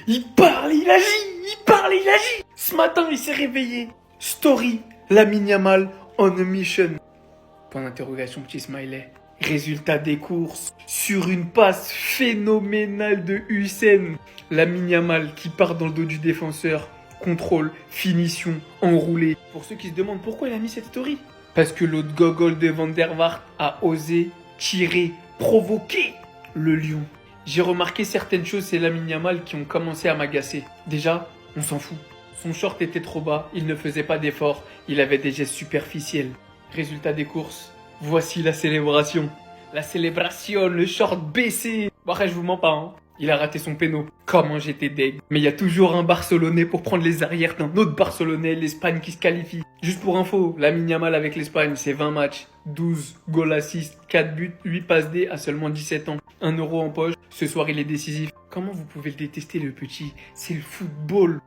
Il parle, il agit, il parle, il agit. Ce matin, il s'est réveillé. Story, Lamine Yamal on a mission. Point d'interrogation, petit smiley. Résultat des courses. Sur une passe phénoménale de Hussein. Lamine Yamal qui part dans le dos du défenseur. Contrôle, finition, enroulé. Pour ceux qui se demandent pourquoi il a mis cette story. Parce que l'autre gogol de Van der Vaart a osé tirer, provoquer le lion. J'ai remarqué certaines choses chez Lamine Yamal qui ont commencé à m'agacer. Déjà, on s'en fout. Son short était trop bas, il ne faisait pas d'efforts, il avait des gestes superficiels. Résultat des courses, voici la célébration. La célébration, le short baissé. Bon, après, je vous mens pas, hein. Il a raté son péno. Comment j'étais deg. Mais il y a toujours un Barcelonais pour prendre les arrières d'un autre Barcelonais, l'Espagne qui se qualifie. Juste pour info, Lamine Yamal avec l'Espagne, c'est 20 matchs, 12 goals assists, 4 buts, 8 passes D à seulement 17 ans. 1 euro en poche, ce soir il est décisif. Comment vous pouvez le détester le petit? C'est le football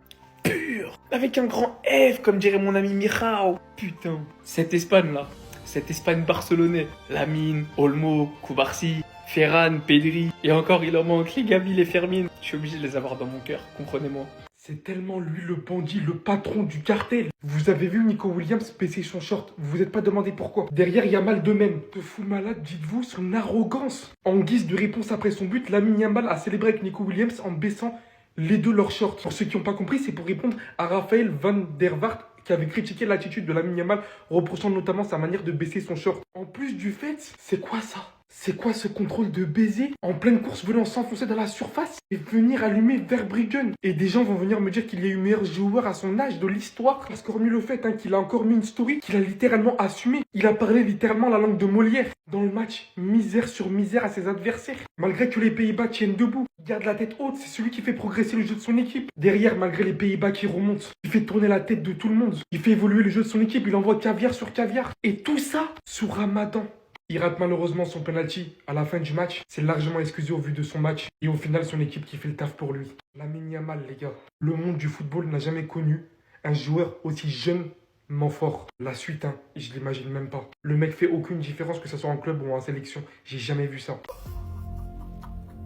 pur. Avec un grand F comme dirait mon ami Mirao. Putain, cette Espagne là, cette Espagne barcelonais. Lamine, Olmo, Koubarsi, Ferran, Pedri. Et encore il en manque les Gavi, les Fermin. Je suis obligé de les avoir dans mon cœur, comprenez-moi. C'est tellement lui le bandit, le patron du cartel. Vous avez vu Nico Williams baisser son short. Vous vous êtes pas demandé pourquoi. Derrière, il y a Yamal de même. De fou malade, dites-vous, son arrogance. En guise de réponse après son but, Lamine Yamal a célébré avec Nico Williams en baissant les deux leurs shorts. Pour ceux qui n'ont pas compris, c'est pour répondre à Raphaël Van der Vaart qui avait critiqué l'attitude de Lamine Yamal, reprochant notamment sa manière de baisser son short. En plus du fait, c'est quoi ça? C'est quoi ce contrôle de baiser en pleine course venant s'enfoncer dans la surface et venir allumer Verbruggen? Et des gens vont venir me dire qu'il y a eu meilleur joueur à son âge de l'histoire. Parce qu'hormis le fait qu'il a encore mis une story qu'il a littéralement assumé. Il a parlé littéralement la langue de Molière. Dans le match, misère sur misère à ses adversaires. Malgré que les Pays-Bas tiennent debout, il garde la tête haute, c'est celui qui fait progresser le jeu de son équipe. Derrière, malgré les Pays-Bas qui remontent, il fait tourner la tête de tout le monde. Il fait évoluer le jeu de son équipe, il envoie caviar sur caviar. Et tout ça sous Ramadan. Il rate malheureusement son penalty à la fin du match. C'est largement excusé au vu de son match. Et au final, son équipe qui fait le taf pour lui. Lamine Yamal, les gars. Le monde du football n'a jamais connu un joueur aussi jeunement fort. La suite, je l'imagine même pas. Le mec fait aucune différence que ce soit en club ou en sélection. J'ai jamais vu ça.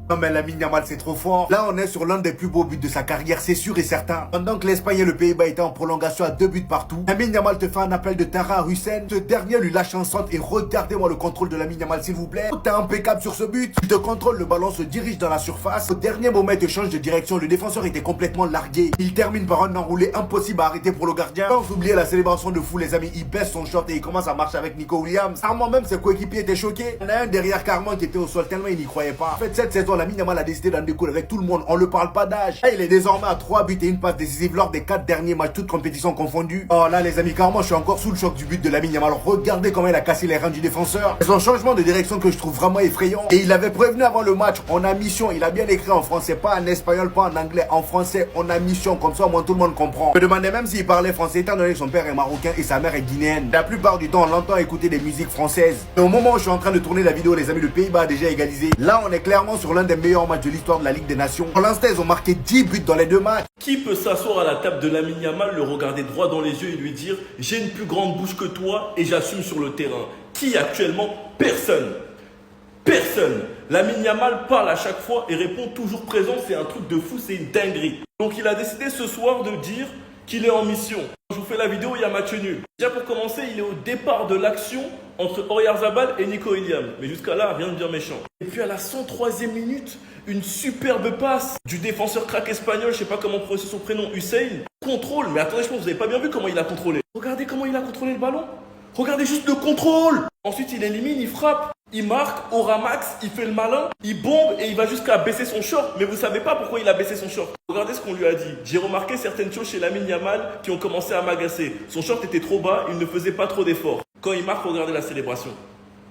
Non mais Lamine Yamal c'est trop fort. Là on est sur l'un des plus beaux buts de sa carrière, c'est sûr et certain. Pendant que l'Espagne et le Pays-Bas étaient en prolongation à 2 buts partout, Lamine Yamal te fait un appel de terrain à Hussein. Ce dernier lui lâche un centre et regardez-moi le contrôle de Lamine Yamal s'il vous plaît. T'es impeccable sur ce but. Il te contrôle, le ballon se dirige dans la surface. Au dernier moment il te change de direction, le défenseur était complètement largué. Il termine par un enroulé impossible à arrêter pour le gardien. Sans oublier la célébration de fou les amis, il baisse son short et il commence à marcher avec Nico Williams. Carrément même ses coéquipiers étaient choqués. Il y en a un derrière Carrément qui était au sol tellement il n'y croyait pas. En fait cette saison Lamine Yamal a décidé d'en découdre avec tout le monde, on ne parle pas d'âge. Il est désormais à 3 buts et une passe décisive lors des 4 derniers matchs, toutes compétitions confondues. Oh là les amis, carrément je suis encore sous le choc du but de Lamine Yamal. Regardez comment il a cassé les reins du défenseur. C'est son changement de direction que je trouve vraiment effrayant. Et il avait prévenu avant le match, on a mission, il a bien écrit en français, pas en espagnol, pas en anglais, en français, on a mission, comme ça au moins tout le monde comprend. Je me demandais même s'il parlait français étant donné que son père est marocain et sa mère est guinéenne. La plupart du temps on l'entend écouter des musiques françaises. Et au moment où je suis en train de tourner la vidéo les amis, le Pays-Bas a déjà égalisé. Là on est clairement sur l'un des meilleurs matchs de l'histoire de la Ligue des Nations. Pour l'instant, ils ont marqué 10 buts dans les 2 matchs. Qui peut s'asseoir à la table de Lamine Yamal, le regarder droit dans les yeux et lui dire « J'ai une plus grande bouche que toi et j'assume sur le terrain ». Qui actuellement? Personne. Personne. Lamine Yamal parle à chaque fois et répond toujours présent. C'est un truc de fou, c'est une dinguerie. Donc il a décidé ce soir de dire qu'il est en mission. Je vous fais la vidéo, il y a match nul. Déjà pour commencer, il est au départ de l'action entre Oyarzabal et Nico Williams. Mais jusqu'à là, rien de bien méchant. Et puis à la 103e minute, une superbe passe du défenseur crack espagnol, je sais pas comment prononcer son prénom, Hussein. Contrôle, mais attendez, je pense que vous n'avez pas bien vu comment il a contrôlé. Regardez comment il a contrôlé le ballon. Regardez juste le contrôle. Ensuite, il élimine, il frappe. Il marque, au ramax, il fait le malin, il bombe et il va jusqu'à baisser son short. Mais vous savez pas pourquoi il a baissé son short. Regardez ce qu'on lui a dit. J'ai remarqué certaines choses chez Lamine Yamal qui ont commencé à m'agacer. Son short était trop bas, il ne faisait pas trop d'efforts. Quand il marque, regardez la célébration.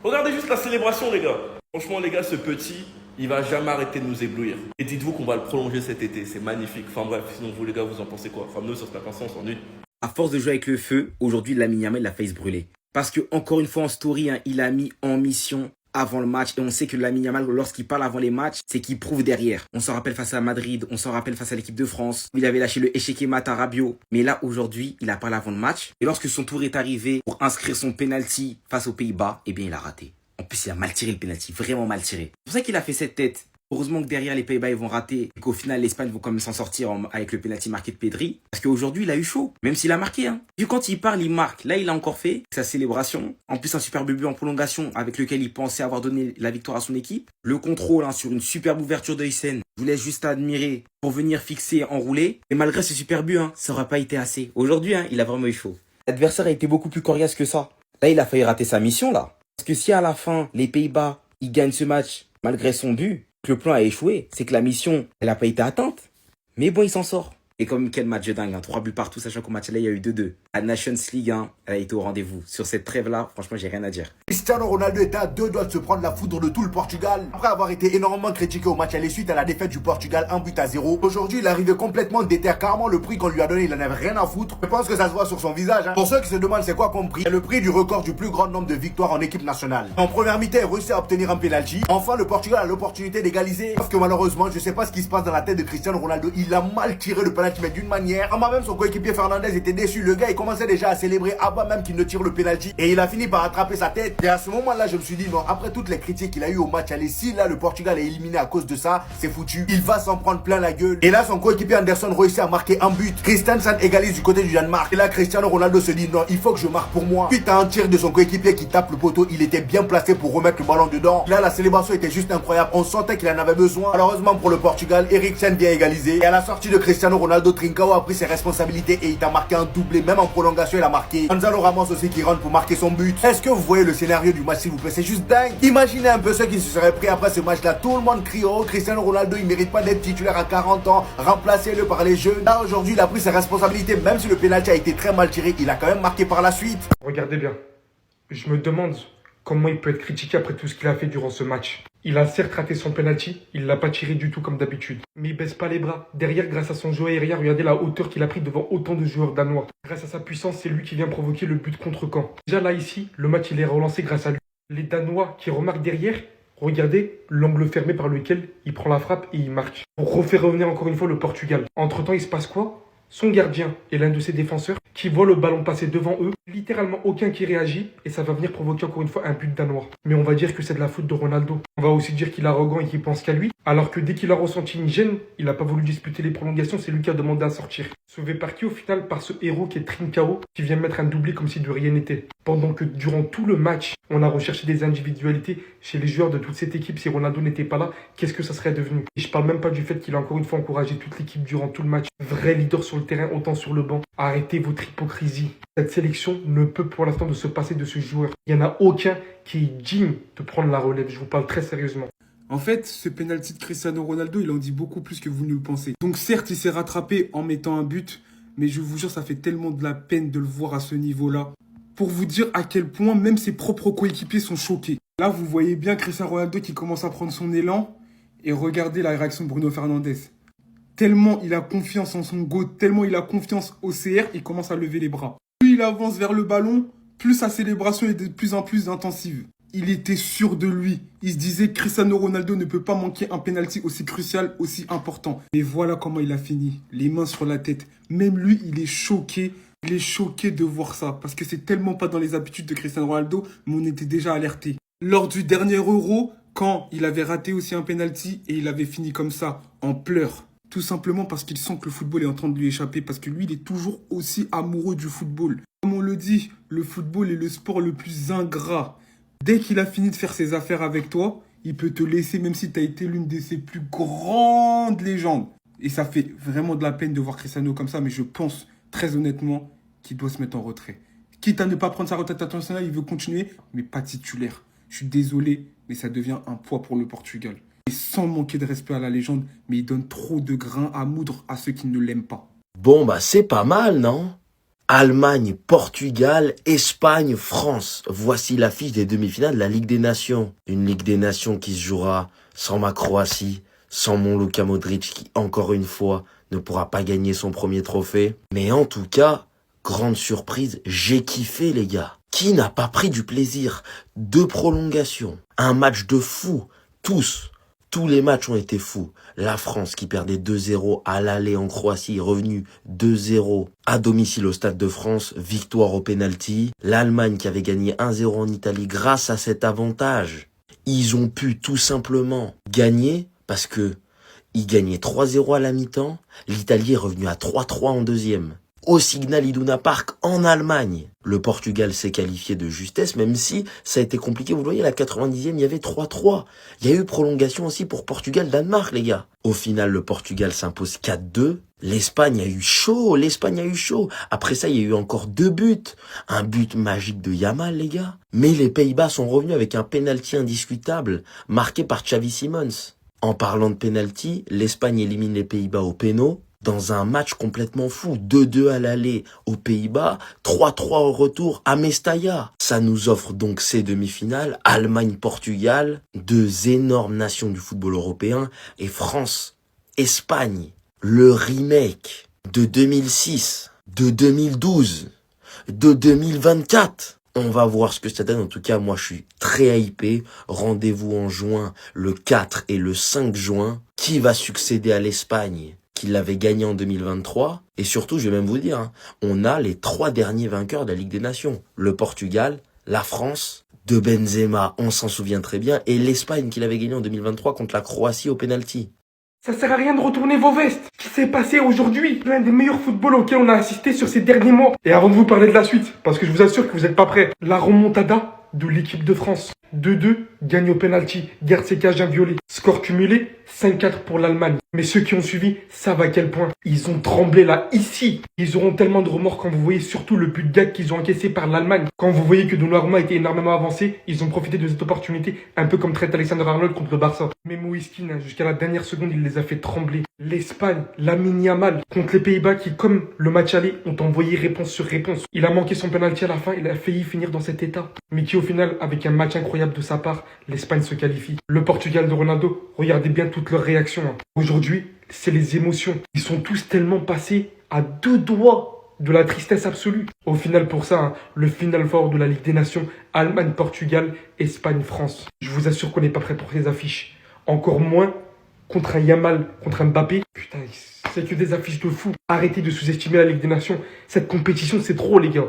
Regardez juste la célébration les gars. Franchement les gars, ce petit, il va jamais arrêter de nous éblouir. Et dites-vous qu'on va le prolonger cet été, c'est magnifique. Enfin bref, sinon vous les gars, vous en pensez quoi? Enfin nous, sur ce matin, on s'ennuie. À force de jouer avec le feu, aujourd'hui Lamine Yamal l'a fait se brûler. Parce que encore une fois en story, il a mis en mission avant le match. Et on sait que Lamine Yamal, lorsqu'il parle avant les matchs, c'est qu'il prouve derrière. On s'en rappelle face à Madrid, on s'en rappelle face à l'équipe de France. Il avait lâché le Échec Mata Rabiot. Mais là, aujourd'hui, il a parlé avant le match. Et lorsque son tour est arrivé pour inscrire son penalty face aux Pays-Bas, eh bien, il a raté. En plus, il a mal tiré le penalty, vraiment mal tiré. C'est pour ça qu'il a fait cette tête. Heureusement que derrière les Pays-Bas ils vont rater et qu'au final l'Espagne vont quand même s'en sortir avec le penalty marqué de Pedri. Parce qu'aujourd'hui il a eu chaud, même s'il a marqué. Vu quand il parle, il marque. Là il a encore fait sa célébration. En plus un superbe but en prolongation avec lequel il pensait avoir donné la victoire à son équipe. Le contrôle sur une superbe ouverture de Hysén. Je vous laisse juste admirer pour venir fixer, enrouler. Et malgré ce super but, ça n'aurait pas été assez. Aujourd'hui il a vraiment eu chaud. L'adversaire a été beaucoup plus coriace que ça. Là il a failli rater sa mission là. Parce que si à la fin les Pays-Bas ils gagnent ce match malgré son but, que le plan a échoué, c'est que la mission, elle n'a pas été atteinte. Mais bon, il s'en sort. Et comme quel match de dingue, 3 buts partout, sachant qu'au match là, il y a eu 2-2. La Nations League, elle a été au rendez-vous. Sur cette trêve-là, franchement, j'ai rien à dire. Cristiano Ronaldo était à 2 doigts de se prendre la foudre de tout le Portugal. Après avoir été énormément critiqué au match aller suite à la défaite du Portugal 1-0. Aujourd'hui, il arrivait complètement déter carrément le prix qu'on lui a donné, il en avait rien à foutre. Je pense que ça se voit sur son visage. Pour ceux qui se demandent c'est quoi comme prix, c'est le prix du record du plus grand nombre de victoires en équipe nationale. En première mi-temps, il réussit à obtenir un penalty. Enfin, le Portugal a l'opportunité d'égaliser. Sauf que malheureusement, je sais pas ce qui se passe dans la tête de Cristiano Ronaldo. Il a mal tiré le penalty, mais d'une manière. Même son coéquipier Fernandez était déçu. Le gars, il commençait déjà à célébrer avant même qu'il ne tire le penalty. Et il a fini par attraper sa tête. Et à ce moment-là, je me suis dit non, après toutes les critiques qu'il a eu au match aller, si là le Portugal est éliminé à cause de ça, c'est foutu. Il va s'en prendre plein la gueule. Et là, son coéquipier Anderson réussit à marquer un but. Christensen égalise du côté du Danemark. Et là, Cristiano Ronaldo se dit non, il faut que je marque pour moi. Suite à un tir de son coéquipier qui tape le poteau, il était bien placé pour remettre le ballon dedans. Là, la célébration était juste incroyable. On sentait qu'il en avait besoin. Malheureusement pour le Portugal, Eriksen vient égaliser. Et à la sortie de Cristiano Ronaldo, Trincao a pris ses responsabilités et il t'a marqué un doublé. Même en prolongation, il a marqué. Gonzalo Ramos aussi qui rentre pour marquer son but. Est-ce que vous voyez le scénario du match, s'il vous plaît? C'est juste dingue. Imaginez un peu ceux qui se seraient pris après ce match-là. Tout le monde crie oh, Cristiano Ronaldo, il mérite pas d'être titulaire à 40 ans. Remplacez-le par les jeunes. Là, aujourd'hui, il a pris ses responsabilités. Même si le penalty a été très mal tiré, il a quand même marqué par la suite. Regardez bien. Je me demande comment il peut être critiqué après tout ce qu'il a fait durant ce match. Il a certes raté son penalty, il l'a pas tiré du tout comme d'habitude. Mais il baisse pas les bras. Derrière, grâce à son jeu aérien, regardez la hauteur qu'il a pris devant autant de joueurs danois. Grâce à sa puissance, c'est lui qui vient provoquer le but contre camp. Déjà là, ici, le match il est relancé grâce à lui. Les Danois qui remarquent derrière, regardez l'angle fermé par lequel il prend la frappe et il marque. Pour refaire revenir encore une fois le Portugal. Entre-temps, il se passe quoi? Son gardien et l'un de ses défenseurs qui voient le ballon passer devant eux, littéralement aucun qui réagit et ça va venir provoquer encore une fois un but danois. Mais on va dire que c'est de la faute de Ronaldo. On va aussi dire qu'il est arrogant et qu'il pense qu'à lui, alors que dès qu'il a ressenti une gêne, il n'a pas voulu disputer les prolongations, c'est lui qui a demandé à sortir. Sauvé par qui au final? Par ce héros qui est Trincao, qui vient mettre un doublé comme si de rien n'était. Pendant que durant tout le match, on a recherché des individualités chez les joueurs de toute cette équipe. Si Ronaldo n'était pas là, qu'est-ce que ça serait devenu? Et je parle même pas du fait qu'il a encore une fois encouragé toute l'équipe durant tout le match. Vrai leader sur le terrain, autant sur le banc. Arrêtez votre hypocrisie. Cette sélection ne peut pour l'instant de se passer de ce joueur. Il n'y en a aucun qui est digne de prendre la relève. Je vous parle très sérieusement. En fait, ce penalty de Cristiano Ronaldo, il en dit beaucoup plus que vous ne le pensez. Donc certes, il s'est rattrapé en mettant un but, mais je vous jure, ça fait tellement de la peine de le voir à ce niveau-là. Pour vous dire à quel point même ses propres coéquipiers sont choqués. Là, vous voyez bien Cristiano Ronaldo qui commence à prendre son élan. Et regardez la réaction de Bruno Fernandes. Tellement il a confiance en son GOAT, tellement il a confiance au CR, il commence à lever les bras. Plus il avance vers le ballon, plus sa célébration est de plus en plus intensive. Il était sûr de lui. Il se disait que Cristiano Ronaldo ne peut pas manquer un penalty aussi crucial, aussi important. Et voilà comment il a fini. Les mains sur la tête. Même lui, il est choqué. Il est choqué de voir ça. Parce que c'est tellement pas dans les habitudes de Cristiano Ronaldo, mais on était déjà alerté. Lors du dernier Euro, quand il avait raté aussi un penalty et il avait fini comme ça, en pleurs. Tout simplement parce qu'il sent que le football est en train de lui échapper. Parce que lui, il est toujours aussi amoureux du football. Comme on le dit, le football est le sport le plus ingrat. Dès qu'il a fini de faire ses affaires avec toi, il peut te laisser même si tu as été l'une de ses plus grandes légendes. Et ça fait vraiment de la peine de voir Cristiano comme ça, mais je pense très honnêtement qu'il doit se mettre en retrait. Quitte à ne pas prendre sa retraite internationale, il veut continuer, mais pas titulaire. Je suis désolé, mais ça devient un poids pour le Portugal. Et sans manquer de respect à la légende, mais il donne trop de grains à moudre à ceux qui ne l'aiment pas. Bon, bah c'est pas mal, non? Allemagne, Portugal, Espagne, France. Voici l'affiche des demi-finales de la Ligue des Nations. Une Ligue des Nations qui se jouera sans ma Croatie, sans mon Luka Modric qui, encore une fois, ne pourra pas gagner son premier trophée. Mais en tout cas, grande surprise, j'ai kiffé les gars. Qui n'a pas pris du plaisir? 2 prolongations, un match de fou, tous les matchs ont été fous. La France qui perdait 2-0 à l'aller en Croatie est revenue 2-0 à domicile au Stade de France, victoire au penalty. L'Allemagne qui avait gagné 1-0 en Italie grâce à cet avantage. Ils ont pu tout simplement gagner Parce que il gagnait 3-0 à la mi-temps, l'Italie est revenue à 3-3 en deuxième. Au Signal Iduna Park, en Allemagne. Le Portugal s'est qualifié de justesse, même si ça a été compliqué. Vous le voyez, à la 90e, il y avait 3-3. Il y a eu prolongation aussi pour Portugal-Danemark, les gars. Au final, le Portugal s'impose 4-2. L'Espagne a eu chaud, Après ça, il y a eu encore 2 buts. Un but magique de Yamal, les gars. Mais les Pays-Bas sont revenus avec un penalty indiscutable, marqué par Xavi Simons. En parlant de penalty, l'Espagne élimine les Pays-Bas au péno. Dans un match complètement fou, 2-2 à l'aller aux Pays-Bas, 3-3 au retour à Mestalla. Ça nous offre donc ces demi-finales, Allemagne-Portugal, 2 énormes nations du football européen, et France-Espagne, le remake de 2006, de 2012, de 2024. On va voir ce que ça donne. En tout cas, moi, je suis très hypé. Rendez-vous en juin, le 4 et le 5 juin. Qui va succéder à l'Espagne qui l'avait gagné en 2023. Et surtout, je vais même vous dire, on a les 3 derniers vainqueurs de la Ligue des Nations. Le Portugal, la France, de Benzema, on s'en souvient très bien, et l'Espagne qui l'avait gagné en 2023 contre la Croatie au pénalty. Ça sert à rien de retourner vos vestes. Ce qui s'est passé aujourd'hui, l'un des meilleurs footballs auxquels on a assisté sur ces derniers mois. Et avant de vous parler de la suite, parce que je vous assure que vous n'êtes pas prêts, la remontada de l'équipe de France. 2-2, gagne au penalty, garde ses cages inviolées. Score cumulé, 5-4 pour l'Allemagne. Mais ceux qui ont suivi savent à quel point ils ont tremblé là, ici. Ils auront tellement de remords quand vous voyez surtout le but de gag qu'ils ont encaissé par l'Allemagne. Quand vous voyez que Donnarumma était énormément avancé, ils ont profité de cette opportunité, un peu comme Trent Alexander-Arnold contre le Barça. Mais Moïskine, jusqu'à la dernière seconde, il les a fait trembler. L'Espagne, Lamine Yamal, contre les Pays-Bas qui, comme le match aller, ont envoyé réponse sur réponse. Il a manqué son penalty à la fin, il a failli finir dans cet état. Mais qui au final, avec un match incroyable de sa part, l'Espagne se qualifie. Le Portugal de Ronaldo, regardez bien toutes leurs réactions. Aujourd'hui, c'est les émotions. Ils sont tous tellement passés à 2 doigts de la tristesse absolue. Au final, pour ça, le final fort de la Ligue des Nations, Allemagne-Portugal, Espagne-France. Je vous assure qu'on n'est pas prêt pour ces affiches. Encore moins contre un Yamal, contre un Mbappé. Putain, c'est que des affiches de fou. Arrêtez de sous-estimer la Ligue des Nations. Cette compétition, c'est trop, les gars.